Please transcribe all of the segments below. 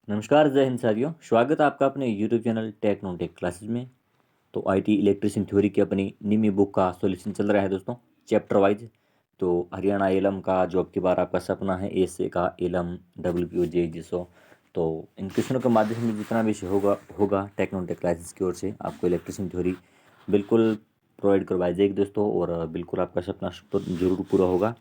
नमस्कार, जय हिंद साथियों। स्वागत है आपका अपने यूट्यूब चैनल टेक क्लासेस में। तो आईटी इलेक्ट्रिशियन थ्योरी की अपनी निमी बुक का सॉल्यूशन चल रहा है दोस्तों, चैप्टर वाइज। तो हरियाणा एलम का जो अब की बार आपका सपना है, एसए का एलम, डब्ल्यूपीओ, जेईसो, तो इन क्वेश्चनों के माध्यम से जितना भी होगा होगा टेक्नोटेक क्लासेस की ओर से आपको इलेक्ट्रिशियन थ्योरी बिल्कुल प्रोवाइड करवाई जाएगी दोस्तों। और बिल्कुल आपका सपना जरूर पूरा होगा।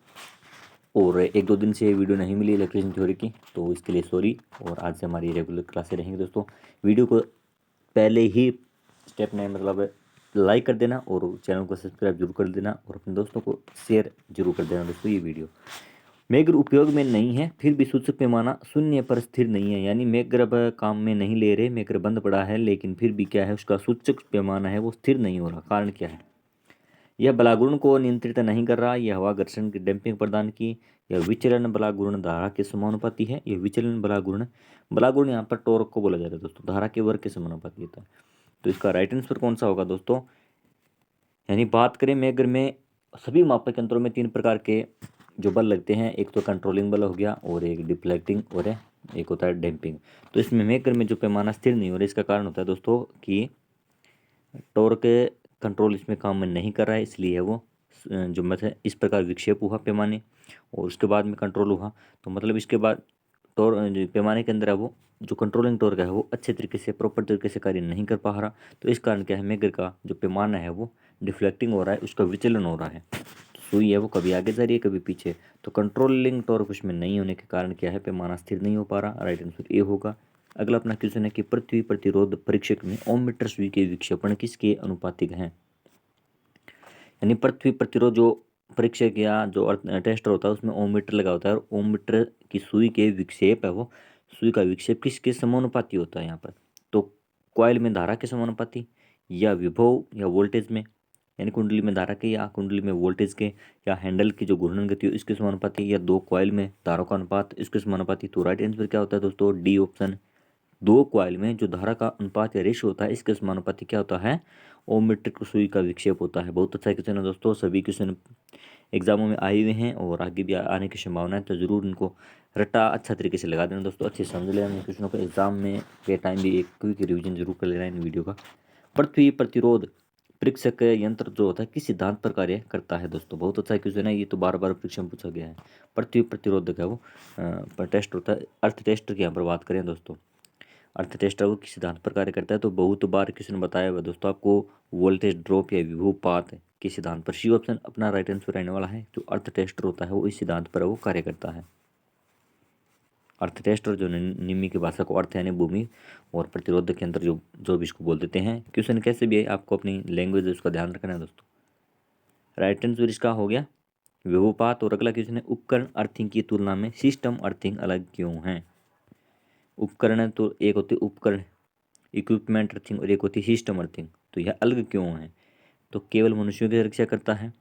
और एक दो दिन से वीडियो नहीं मिली इलेक्ट्रिशियन थ्योरी की, तो इसके लिए सॉरी। और आज से हमारी रेगुलर क्लासें रहेंगी दोस्तों। वीडियो को पहले ही स्टेप में मतलब लाइक कर देना और चैनल को सब्सक्राइब जरूर कर देना और अपने दोस्तों को शेयर जरूर कर देना दोस्तों। ये वीडियो मेघ उपयोग में नहीं है, फिर भी सूचक पैमाना शून्य पर स्थिर नहीं है। यानी मेघ अब काम में नहीं ले रहे, मेघ बंद पड़ा है, लेकिन फिर भी क्या है, उसका सूचक पैमाना है वो स्थिर नहीं हो रहा। कारण क्या है? यह बलागुण को नियंत्रित नहीं कर रहा। यह हवा घर्षण की डैम्पिंग प्रदान की। यह विचलन बलागुण धारा के समानुपाती है। यह विचलन बलागुण यहाँ पर टॉर्क को बोला जाता है दोस्तों, धारा के वर्ग के समानुपाती होता है। तो इसका राइट आंसर कौन सा होगा दोस्तों? यानी बात करें मेघर में सभी मापक यंत्रों में तीन प्रकार के जो बल लगते हैं, एक तो कंट्रोलिंग बल हो गया, और एक डिफ्लेक्टिंग, और एक होता है डैम्पिंग। तो इसमें मेघर में जो पैमाना स्थिर नहीं हो रहा, इसका कारण होता है दोस्तों कि टॉर्क कंट्रोल इसमें काम में नहीं कर रहा है, इसलिए वो जो मतलब इस प्रकार विक्षेप हुआ पैमाने, और उसके बाद में कंट्रोल हुआ। तो मतलब इसके बाद जो पैमाने के अंदर है वो जो कंट्रोलिंग टॉर्क है वो अच्छे तरीके से प्रॉपर तरीके से कार्य नहीं कर पा रहा। तो इस कारण क्या है, मेगर का जो पैमाना है वो डिफ्लेक्टिंग हो रहा है, उसका विचलन हो रहा है। तो सुई है वो कभी आगे जा रही है कभी पीछे। तो कंट्रोलिंग टॉर्क उसमें नहीं होने के कारण क्या है, पैमाना स्थिर नहीं हो पा रहा। राइट आंसर ए होगा। अगला अपना क्वेश्चन है कि पृथ्वी प्रतिरोध परीक्षक में ओम मीटर सुई के विक्षेपण किसके अनुपातिक हैं? यानी पृथ्वी प्रतिरोध जो परीक्षक या जो टेस्टर होता है उसमें ओम मीटर लगा होता है, और ओम मीटर की सुई के विक्षेप है वो सुई का विक्षेप किसके समानुपाती होता है यहाँ पर? तो कॉइल में धारा के समानुपाती, या विभव या वोल्टेज में, यानी कुंडली में धारा के या कुंडली में वोल्टेज के, या हैंडल की जो घूर्णन गति हो इसके समानुपाती, या दो कॉइल में धारा का अनुपात इसके समानुपाती। तो राइट आंसर क्या होता है दोस्तों? D option. दो कॉइल में जो धारा का अनुपात या रेशियो होता है इसके समानुपाती क्या होता है? ओम मीट्रिक सुई का विक्षेप होता है। बहुत अच्छा क्वेश्चन है दोस्तों, सभी क्वेश्चन एग्जामों में आए हुए हैं और आगे भी आने की संभावना है। तो जरूर इनको रट्टा अच्छा तरीके से लगा देना दोस्तों, अच्छे से समझ लेना इन क्वेश्चनों को। एग्जाम में के टाइम भी एक क्विक रिवीजन जरूर कर लेना इन वीडियो का। पृथ्वी प्रतिरोध परीक्षक यंत्र जो होता है किस सिद्धांत पर कार्य करता है दोस्तों? बहुत अच्छा क्वेश्चन है, ये तो बार बार परीक्षा में पूछा गया है। पृथ्वी प्रतिरोधक है वो पर टेस्ट होता है, अर्थ टेस्ट की यहाँ पर बात करें दोस्तों। अर्थ टेस्टर वो किस सिद्धांत पर कार्य करता है? तो बहुत बार किसी ने बताया हुआ दोस्तों आपको, वोल्टेज ड्रॉप या विभवपात के सिद्धांत पर। सी ऑप्शन अपना राइट आंसर रहने वाला है। जो अर्थ टेस्टर होता है वो इस सिद्धांत पर वो कार्य करता है। अर्थ टेस्टर जो निम्मी की भाषा को अर्थ यानी भूमि और प्रतिरोध के अंतर जो जो भी इसको बोल देते हैं। क्वेश्चन कैसे भी है, आपको अपनी लैंग्वेज उसका ध्यान रखना है दोस्तों। राइट आंसर इसका हो गया विभवपात। और अगला क्वेश्चन है, उपकरण अर्थिंग की तुलना में सिस्टम अर्थिंग अलग क्यों है? उपकरण है तो एक होती है उपकरण इक्विपमेंट अर्थिंग, और एक होती है सिस्टम अर्थिंग। तो यह अलग क्यों है? तो केवल मनुष्यों की रक्षा करता है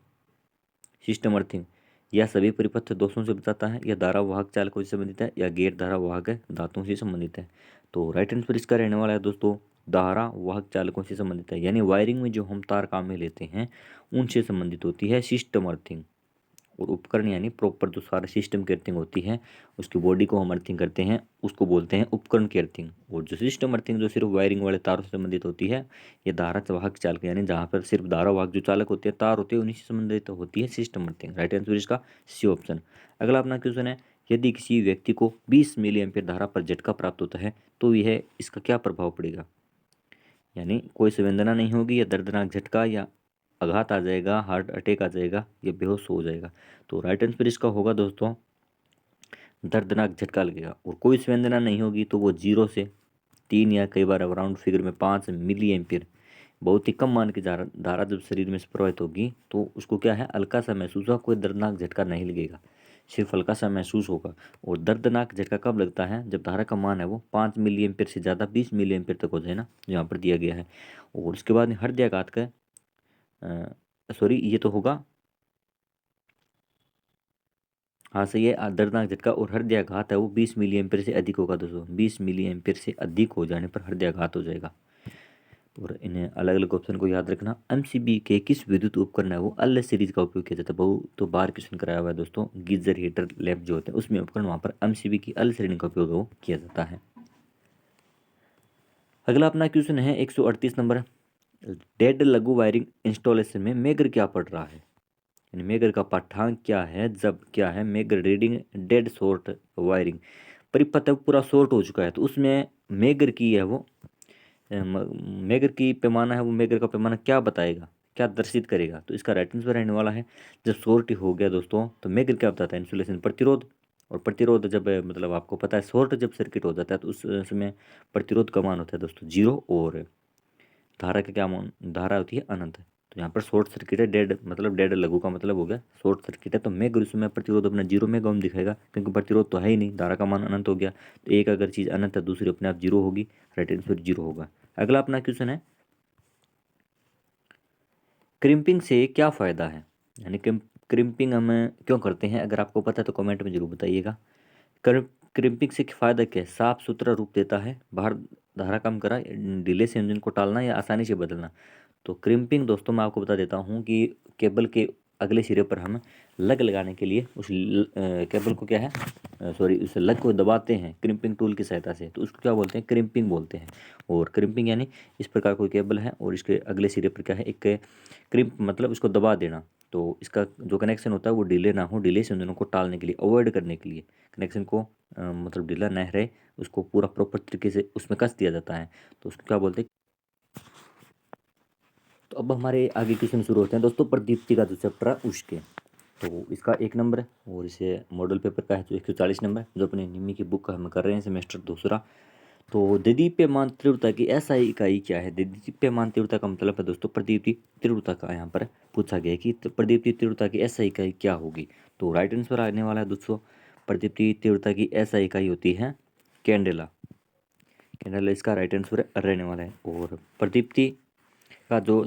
सिस्टम अर्थिंग, यह सभी परिपथ दोषों से बचाता है, यह धारा वाहक चालकों से संबंधित है, या गैर धारा वाहक धातुओं से संबंधित है। तो राइट आंसर इसका रहने वाला है दोस्तों धारा वाहक चालकों से संबंधित है। यानी वायरिंग में जो हम तार काम में लेते हैं उनसे संबंधित होती है सिस्टम अर्थिंग। और उपकरण यानी प्रॉपर जो सारे सिस्टम की अर्थिंग होती है, उसकी बॉडी को हम अर्थिंग करते हैं, उसको बोलते हैं उपकरण की अर्थिंग। और जो सिस्टम अर्थिंग जो सिर्फ वायरिंग वाले तारों से संबंधित होती है, ये धारा वाहक चालक यानी जहाँ पर सिर्फ धारा वाहक जो चालक होते हैं तार होते हैं उन्हीं से संबंधित होती है सिस्टम अर्थिंग। राइट आंसर इसका सी ऑप्शन। अगला अपना क्वेश्चन है, यदि किसी व्यक्ति को 20 मिली एम्पीयर धारा पर झटका प्राप्त होता है तो यह इसका क्या प्रभाव पड़ेगा? यानी कोई संवेदना नहीं होगी, या दर्दनाक झटका या आघात आ जाएगा, हार्ट अटैक आ जाएगा, या बेहोश हो जाएगा। तो राइट आंसर इसका होगा दोस्तों दर्दनाक झटका लगेगा। और कोई संवेदना नहीं होगी तो वो 0 से 3 या कई बार अराउंड फिगर में 5 मिली एम्पियर बहुत ही कम मान की धारा जब शरीर में से प्रवाहित होगी तो उसको क्या है, हल्का सा महसूस होगा, कोई दर्दनाक झटका नहीं लगेगा, सिर्फ हल्का सा महसूस होगा। और दर्दनाक झटका कब लगता है? जब धारा का मान है वो 5 मिली एम्पियर से ज़्यादा 20 मिली एम्पियर तक हो जाए ना, जो यहाँ पर दिया गया है। और उसके बाद हृदयाघात का सॉरी ये तो होगा, हाँ सही है, दर्दनाक झटका और हृदयाघात है वो 20 मिली एम्पियर से अधिक होगा दोस्तों। 20 मिली एम्पियर से अधिक हो जाने पर हृदयाघात हो जाएगा। और इन्हें अलग अलग ऑप्शन को याद रखना। एमसीबी के किस विद्युत उपकरण है वो एल सीरीज का उपयोग किया जाता है? बहुत तो बार क्वेश्चन कराया हुआ है दोस्तों। गीजर हीटर लैंप जो होते हैं उसमें उपकरण वहाँ पर एमसीबी की एल श्रेणी का उपयोग वो किया जाता है। अगला अपना क्वेश्चन है 138 नंबर, डेड लघु वायरिंग इंस्टॉलेशन में मेगर क्या पढ़ रहा है, यानी मेगर का पाठ्यांक क्या है, जब क्या है megger reading dead short wiring, परिपथ पूरा शॉर्ट हो चुका है तो उसमें मेगर की है वो मेगर की पैमाना है, वो मेगर का पैमाना क्या बताएगा, क्या दर्शित करेगा, तो इसका राइट आंसर रहने वाला है जब शॉर्ट हो गया दोस्तों तो मेगर क्या बताता है, इंसुलेशन प्रतिरोध, और प्रतिरोध जब मतलब आपको पता है शॉर्ट जब सर्किट हो जाता है तो उस समय प्रतिरोध का मान होता है दोस्तों 0, और धारा का क्या मान, धारा होती है अनंत। तो यहाँ पर शॉर्ट सर्किट है, डेड मतलब डेड लघु का मतलब हो गया शॉर्ट सर्किट है, तो मेगर उसमें प्रतिरोध अपना 0 मेगा ओम दिखाएगा क्योंकि प्रतिरोध तो है ही नहीं, धारा का मान अनंत हो गया, तो एक अगर चीज़ अनंत है दूसरी अपने आप 0 होगी, राइट आंसर 0 होगा। अगला अपना क्वेश्चन है, क्रिम्पिंग से क्या फ़ायदा है, यानी क्रिम्पिंग हम क्यों करते हैं, अगर आपको पता है तो कमेंट में जरूर बताइएगा। क्रिम्पिंग से फ़ायदा क्या है, साफ सुथरा रूप देता है, बाहर धारा कम करा, डिले से इंजन को टालना या आसानी से बदलना। तो क्रिम्पिंग दोस्तों मैं आपको बता देता हूँ कि केबल के अगले सिरे पर हम लग लगाने के लिए उस केबल को क्या है सॉरी उस लग को दबाते हैं क्रिम्पिंग टूल की सहायता से, तो उसको क्या बोलते हैं, क्रिम्पिंग बोलते हैं। और क्रिम्पिंग यानी इस प्रकार कोई केबल है और इसके अगले सिरे पर क्या है एक क्रिम्प मतलब इसको दबा देना, तो इसका जो कनेक्शन होता है वो डिले ना हो, डिले से इंजनों को टालने के लिए, अवॉइड करने के लिए, कनेक्शन को मतलब ढीला न रहे, उसको पूरा प्रॉपर तरीके से उसमें कस दिया जाता है, तो उसको क्या बोलते हैं। तो अब हमारे आगे क्वेश्चन शुरू होते हैं दोस्तों, प्रदीप्ति का जो चैप्टर है उसके, तो इसका 1 नंबर है और इसे मॉडल पेपर का है तो 140 नंबर, जो अपने निम्मी की बुक का हम कर रहे हैं सेमेस्टर दूसरा। तो देदीप्यमान तीव्रता की एसआई इकाई क्या है, देदीप्यमान तीव्रता का मतलब है दोस्तों प्रदीप्ति तीव्रता का, यहाँ पर पूछा गया कि प्रदीप्ति तीव्रता की एसआई इकाई क्या होगी, तो राइट आंसर आने वाला है दोस्तों, प्रदीप्ति तीव्रता की एसआई इकाई होती है कैंडेला, कैंडेला इसका राइट आंसर रहने वाला है। और प्रदीप्ति का जो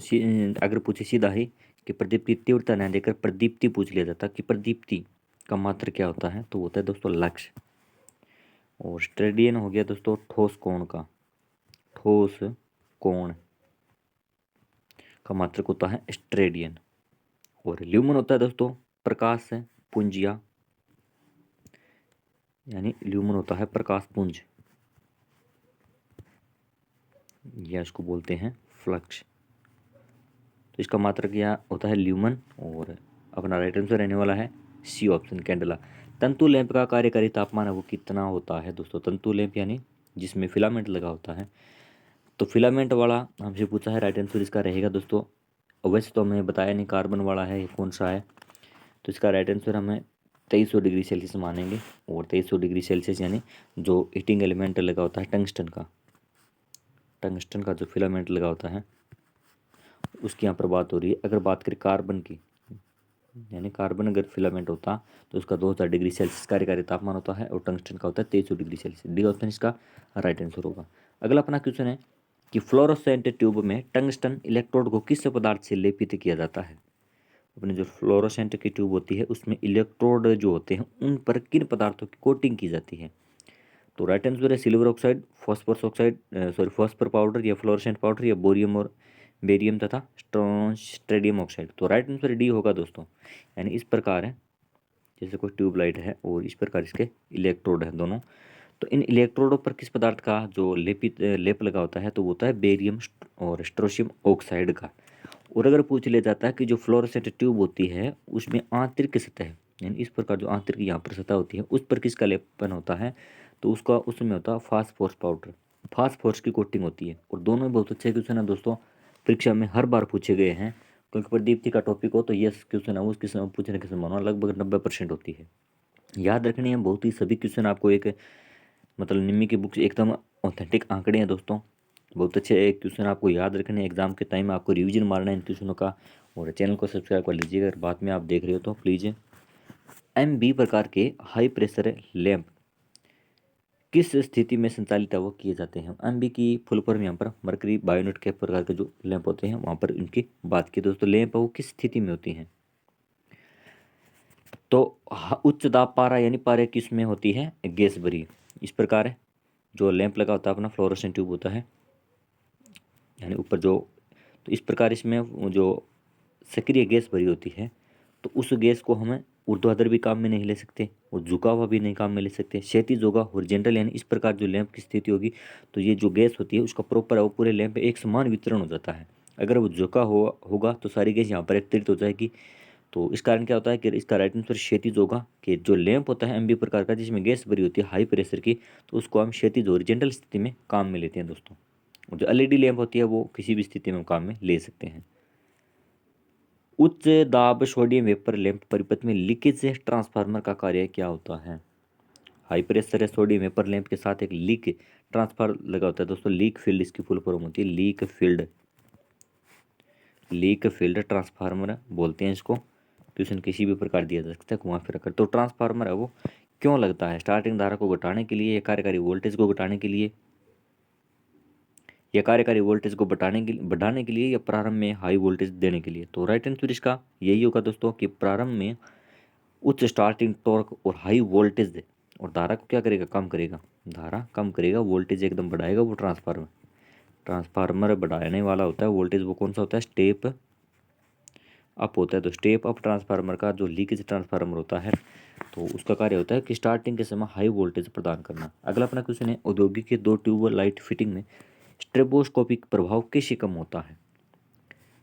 अगर पूछे सीधा ही कि प्रदीप्ति तीव्रता न देकर प्रदीप्ति पूछ लिया जाता कि प्रदीप्ति का मात्र क्या होता है, तो होता है दोस्तों लक्ष्य। और स्टेडियन हो गया दोस्तों ठोस कोण का, ठोस कोण का मात्रक होता है स्ट्रेडियन। और ल्यूमन होता है दोस्तों प्रकाश पुंजिया, यानी ल्यूमन होता है प्रकाश पुंज, या इसको बोलते हैं फ्लक्स, तो इसका मात्रक क्या होता है ल्यूमन, और अपना राइट आंसर रहने वाला है सी ऑप्शन कैंडला। तंतु लैंप का कार्यकारी तापमान है वो कितना होता है दोस्तों, तंतु लैंप यानी जिसमें फिलामेंट लगा होता है, तो फिलामेंट वाला हमसे पूछा है, राइट आंसर इसका रहेगा दोस्तों, वैसे तो हमें बताया नहीं कार्बन वाला है कौन सा है, तो इसका राइट आंसर हमें 2300 डिग्री सेल्सियस मानेंगे। और 2300 डिग्री सेल्सियस यानी जो हीटिंग एलिमेंट लगा होता है टंगस्टन का, टंगस्टन का जो फिलामेंट लगा होता है उसकी यहाँ पर बात हो रही है। अगर बात करें कार्बन की, यानी कार्बन अगर फिलामेंट होता तो उसका 2000 डिग्री सेल्सियस कार्यकारी तापमान होता है और टंगस्टन का होता है 2300 डिग्री सेल्सियस, डी ऑप्शन इसका राइट आंसर होगा। अगला अपना क्वेश्चन है कि फ्लोरोसेंट ट्यूब में टंगस्टन इलेक्ट्रोड को किस पदार्थ से लेपित किया जाता है, अपने जो फ्लोरोसेंट की ट्यूब होती है उसमें इलेक्ट्रोड जो होते हैं उन पर किन पदार्थों की कोटिंग की जाती है, तो राइट आंसर है silver oxide, phosphorus oxide sorry phosphor powder या फ्लोरोसेंट पाउडर या बोरियम और बेरियम तथा स्ट्रेडियम ऑक्साइड, तो राइट आंसर डी होगा दोस्तों। यानी इस प्रकार है जैसे कोई ट्यूबलाइट है और इस प्रकार इसके इलेक्ट्रोड हैं दोनों, तो इन इलेक्ट्रोडों पर किस पदार्थ का जो लेप लगा होता है तो वो होता है बेरियम और स्ट्रोशियम ऑक्साइड का। और अगर पूछ लिया जाता है कि जो फ्लोरोसेंट ट्यूब होती है उसमें आंतरिक सतह, यानी इस प्रकार जो आंतरिक यहाँ पर सतह होती है उस पर किसका लेपन होता है, तो उसका उसमें होता है फास्फोरस पाउडर, फास्फोरस की कोटिंग होती है। और दोनों बहुत अच्छे क्वेश्चन है दोस्तों, परीक्षा में हर बार पूछे गए हैं, क्योंकि प्रदीप्ति का टॉपिक हो तो ये क्वेश्चन है उसके पूछने की संभावना लगभग 90% होती है। याद रखनी है बहुत ही सभी क्वेश्चन आपको एक मतलब निम्मी की बुक से एकदम ऑथेंटिक आंकड़े हैं दोस्तों, बहुत अच्छे क्वेश्चन आपको याद रखने, एग्जाम के टाइम आपको रिवीजन मारना है इन क्वेश्चनों का। और चैनल को सब्सक्राइब कर लीजिएगा अगर बाद में आप देख रहे हो तो प्लीज़। MB प्रकार के हाई प्रेशर लैंप किस स्थिति में संचालित है वो किए जाते हैं, MB की फुल फॉर्म यहाँ पर मरकरी बायोनेट के प्रकार के जो लैंप होते हैं वहाँ पर इनकी बात की दोस्तों, लैंप वो किस स्थिति में होती हैं, तो उच्च दाब पारा यानी पारा किस में होती है, गैस भरी, इस प्रकार है जो लैंप लगा होता है अपना फ्लोरोसेंट ट्यूब होता है, यानी ऊपर जो, तो इस प्रकार इसमें जो सक्रिय गैस भरी होती है तो उस गैस को हमें ऊर्ध्वाधर भी काम में नहीं ले सकते और झुका हुआ भी नहीं काम में ले सकते। क्षैतिज होगा, हॉरिजॉन्टल, यानी इस प्रकार जो लैंप की स्थिति होगी तो ये जो गैस होती है उसका प्रॉपर है वो पूरे लैंप पे एक समान वितरण हो जाता है। अगर वो झुका होगा तो सारी गैस यहाँ पर एकत्रित हो जाएगी। तो इस कारण क्या होता है कि इसका राइट आंसर क्षैतिज होगा, कि जो लैंप होता है एमबी प्रकार का जिसमें गैस भरी होती है हाई प्रेशर की, तो उसको हम क्षैतिज हॉरिजॉन्टल स्थिति में काम में लेते हैं दोस्तों। और जो एलईडी लैंप होती है वो किसी भी स्थिति में काम में ले सकते हैं। उच्च दाब सोडियम वेपर लैंप परिपथ में लीकेज ट्रांसफार्मर का कार्य क्या होता है? High pressure sodium vapour lamp के साथ एक लीक ट्रांसफार्मर लगा होता है दोस्तों। लीक फील्ड इसकी फुल फॉर्म होती है, लीक फील्ड ट्रांसफार्मर बोलते हैं इसको। क्वेश्चन किसी भी प्रकार दिया जा सकता है घुमा फिरा कर। तो ट्रांसफार्मर है वो क्यों लगता है? स्टार्टिंग धारा को घटाने के लिए या कार्यकारी वोल्टेज को घटाने के लिए, या कार्यकारी वोल्टेज को बढ़ाने के लिए, या प्रारंभ में हाई वोल्टेज देने के लिए? तो राइट आंसर इसका यही होगा दोस्तों कि प्रारंभ में उच्च स्टार्टिंग टॉर्क और हाई वोल्टेज दे, और धारा को क्या करेगा? कम करेगा। धारा कम करेगा, वोल्टेज एकदम बढ़ाएगा। वो ट्रांसफार्मर बढ़ाने वाला होता है वोल्टेज, वो कौन सा होता है? स्टेप अप होता है। तो स्टेप अप ट्रांसफार्मर का जो लीकेज ट्रांसफार्मर होता है तो उसका कार्य होता है कि स्टार्टिंग के समय हाई वोल्टेज प्रदान करना। अगला अपना क्वेश्चन है, औद्योगिक के 2 ट्यूब लाइट फिटिंग में स्ट्रेबोस्कोपिक प्रभाव कैसे कम होता है?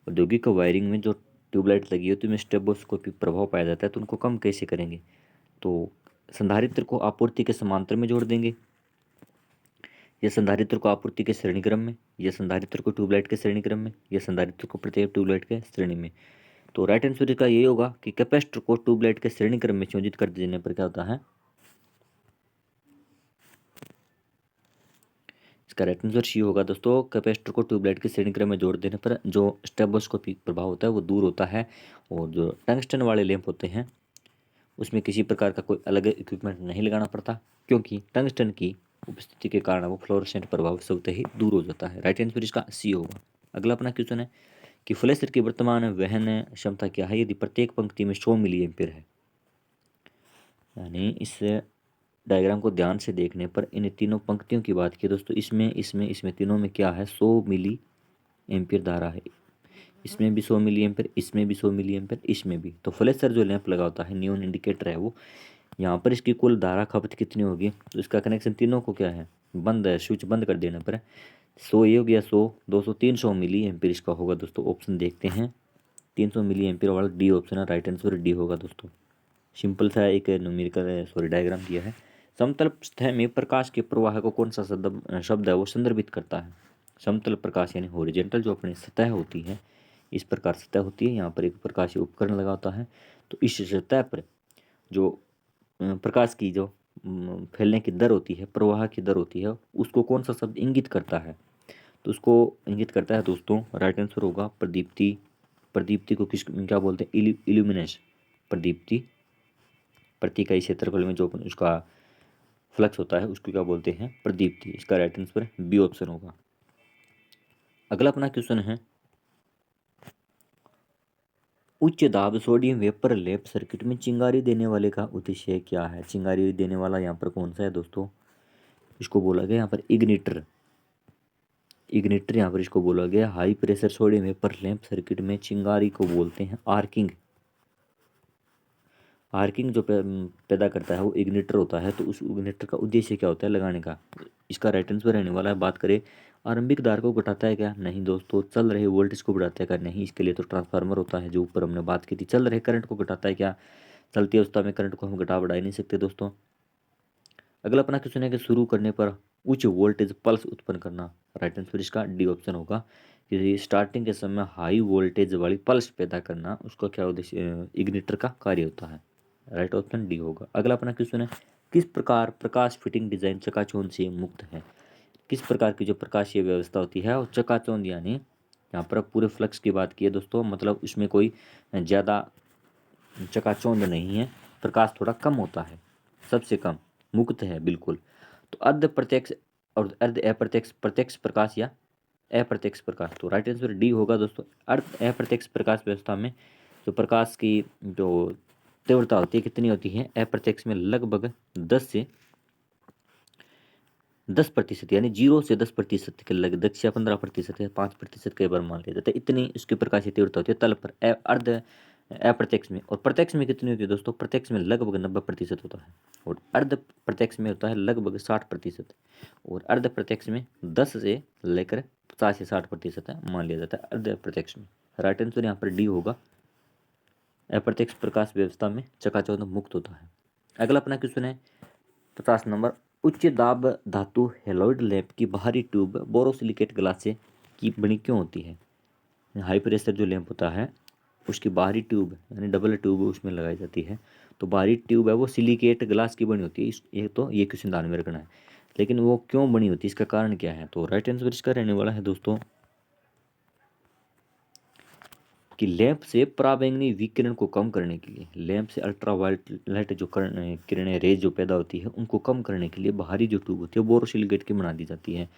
औद्योगिक वायरिंग में जो ट्यूबलाइट लगी होती है उसमें स्ट्रेबोस्कोपिक प्रभाव पाया जाता है, तो उनको कम कैसे करेंगे? तो संधारित्र को आपूर्ति के समांतर में जोड़ देंगे, या संधारित्र को आपूर्ति के श्रेणी क्रम में, या संधारित्र को ट्यूबलाइट के श्रेणी क्रम में, या संधारित्र को प्रत्येक ट्यूबलाइट के श्रेणी में। तो राइट आंसर का यही होगा कि कैपेसिटर को ट्यूबलाइट के श्रेणी क्रम में संयोजित कर देने पर क्या होता है? इसका राइट आंसर सी होगा दोस्तों। कैपेसिटर को ट्यूबलाइट के श्रेणी क्रम में जोड़ देने पर जो स्ट्रेबोस्कोपिक प्रभाव होता है वो दूर होता है। और जो टंगस्टन वाले लैंप होते हैं उसमें किसी प्रकार का कोई अलग इक्विपमेंट नहीं लगाना पड़ता, क्योंकि टंगस्टन की उपस्थिति के कारण वो फ्लोरोसेंट प्रभाव स्वतः ही दूर हो जाता है। राइट आंसर इसका सी होगा। अगला अपना क्वेश्चन है कि फ्लैशर की वर्तमान वहन क्षमता क्या है यदि प्रत्येक पंक्ति में 100 मिली एम्पीयर है? यानी इस डायग्राम को ध्यान से देखने पर इन तीनों पंक्तियों की बात की दोस्तों, इसमें तीनों में क्या है? 100 मिली एम्पीयर धारा है। इसमें भी 100 मिली एम्पीयर, इसमें भी 100 मिली एम्पीयर, इसमें भी। तो फ्लैशर जो लैंप लगा होता है, नियॉन इंडिकेटर है वो, यहाँ पर इसकी कुल धारा खपत कितनी होगी? तो इसका कनेक्शन तीनों को क्या है? बंद है। स्विच बंद कर देने पर 100 ये हो गया, 100, 200, 300 मिली एम्पीयर इसका होगा दोस्तों। ऑप्शन देखते हैं, 300 मिली एम्पीयर वाला डी ऑप्शन है। राइट आंसर डी होगा दोस्तों। सिंपल सा एक न्यूमेरिकल डायग्राम दिया है। समतल सतह में प्रकाश के प्रवाह को कौन सा शब्द है वो संदर्भित करता है? समतल प्रकाश यानी हॉरिजॉन्टल जो अपनी सतह होती है, इस प्रकार सतह होती है, यहाँ पर एक प्रकाशीय उपकरण लगा होता है, तो इस सतह पर जो प्रकाश की जो फैलने की दर होती है, प्रवाह की दर होती है, उसको कौन सा शब्द इंगित करता है? तो उसको इंगित करता है दोस्तों, राइट आंसर होगा प्रदीप्ति। प्रदीप्ति को किस क्या बोलते हैं? इल्यूमिनेश। प्रदीप्ति प्रति क्षेत्रफल में जो उसका फ्लक्स होता है उसको क्या बोलते हैं? प्रदीप्ति। इसका राइट आंसर बी ऑप्शन होगा। अगला अपना क्वेश्चन है, उच्च दाब सोडियम वेपर लैंप सर्किट में चिंगारी देने वाले का उद्देश्य क्या है? चिंगारी देने वाला यहाँ पर कौन सा है दोस्तों? इसको बोला गया यहाँ पर इग्निटर। यहाँ पर इसको बोला गया। High pressure sodium vapour lamp circuit में चिंगारी को बोलते हैं आर्किंग। आर्किंग जो पैदा करता है वो इग्निटर होता है। तो उस इग्निटर का उद्देश्य क्या होता है लगाने का? इसका राइट आंसर रहने वाला है, बात करें आरंभिक धारा को घटाता है क्या? नहीं दोस्तों। चल रहे वोल्टेज को बढ़ाता है क्या? नहीं। इसके लिए तो ट्रांसफार्मर होता है जो ऊपर हमने बात की थी। चल रहे करंट को घटाता है क्या? चलती अवस्था में करंट को हम घटा बढ़ा ही नहीं सकते दोस्तों। अगला अपना क्वेश्चन है कि शुरू करने पर उच्च वोल्टेज पल्स उत्पन्न करना। राइट आंसर इसका डी ऑप्शन होगा कि स्टार्टिंग के समय हाई वोल्टेज वाली पल्स पैदा करना उसका क्या उद्देश्य? इग्निटर का कार्य होता है। राइट ऑप्शन डी होगा। अगला अपना क्वेश्चन है, किस प्रकार प्रकाश फिटिंग डिजाइन चकाचौंध से मुक्त है? किस प्रकार की जो प्रकाशीय व्यवस्था होती है और चकाचौंध, यानी यहाँ पर पूरे फ्लक्स की बात की है दोस्तों, मतलब उसमें कोई ज़्यादा चकाचौंध नहीं है, प्रकाश थोड़ा कम होता है, सबसे कम, मुक्त है बिल्कुल। तो अर्ध प्रत्यक्ष और अर्ध अप्रत्यक्ष, प्रत्यक्ष प्रकाश या अप्रत्यक्ष प्रकाश। तो राइट आंसर डी होगा दोस्तों। अर्ध अप्रत्यक्ष प्रकाश व्यवस्था में जो प्रकाश की जो तीव्रता होती है कितनी होती है? अप्रत्यक्ष में लगभग 10% यानी 0 से 10% के लग 10 या 15% या 5% कई बार मान लिया जाता है, इतनी इसकी प्रकाशीय तीव्रता होती है तल पर। अर्ध अप्रत्यक्ष में। और प्रत्यक्ष में कितनी होती है दोस्तों? प्रत्यक्ष में लगभग 90% होता है और अर्ध प्रत्यक्ष में होता है लगभग 60%। और अर्ध प्रत्यक्ष में 10 से लेकर 50 से 60% है मान लिया जाता है अर्ध प्रत्यक्ष में। राइट आंसर यहाँ पर डी होगा। अप्रत्यक्ष प्रकाश व्यवस्था में चकाचौंध मुक्त होता है। अगला अपना क्वेश्चन है 50 नंबर। उच्च दाब धातु हेलोइड लैंप की बाहरी ट्यूब बोरोसिलिकेट ग्लास से की बनी क्यों होती है? हाई प्रेशर जो लैंप होता है उसकी बाहरी ट्यूब यानी डबल ट्यूब उसमें लगाई जाती है, तो बाहरी ट्यूब है वो सिलिकेट ग्लास की बनी होती है। ये तो ये क्वेश्चन ध्यान में रखना है, लेकिन वो क्यों बनी होती है, इसका कारण क्या है? तो राइट आंसर इसका रहने वाला है दोस्तों कि लैंप से पराबैंगनी विकिरण को कम करने के लिए, लैंप से अल्ट्रावायलेट जो किरणें रेज जो पैदा होती है उनको कम करने के लिए बाहरी जो ट्यूब होती है बोरोसिलिकेट की बना दी जाती है।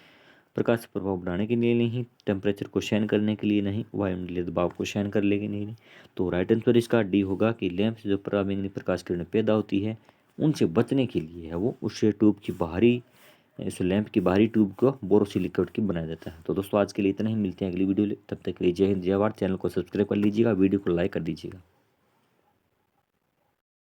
प्रकाश प्रभाव बढ़ाने के लिए नहीं, टेम्परेचर को सहन करने के लिए नहीं, वायुमंडलीय दबाव को सहन कर लेगी नहीं। तो राइट आंसर इसका डी होगा कि लैंप से जो पराबैंगनी प्रकाश किरणें पैदा होती है उनसे बचने के लिए है वो उस ट्यूब की बाहरी, इस लैंप की बाहरी ट्यूब को बोरोसिलिकेट की बनाया जाता है। तो दोस्तों आज के लिए इतना ही, मिलते हैं अगली वीडियो। तब तक के लिए जय हिंद जय भारत। चैनल को सब्सक्राइब कर लीजिएगा, वीडियो को लाइक कर दीजिएगा।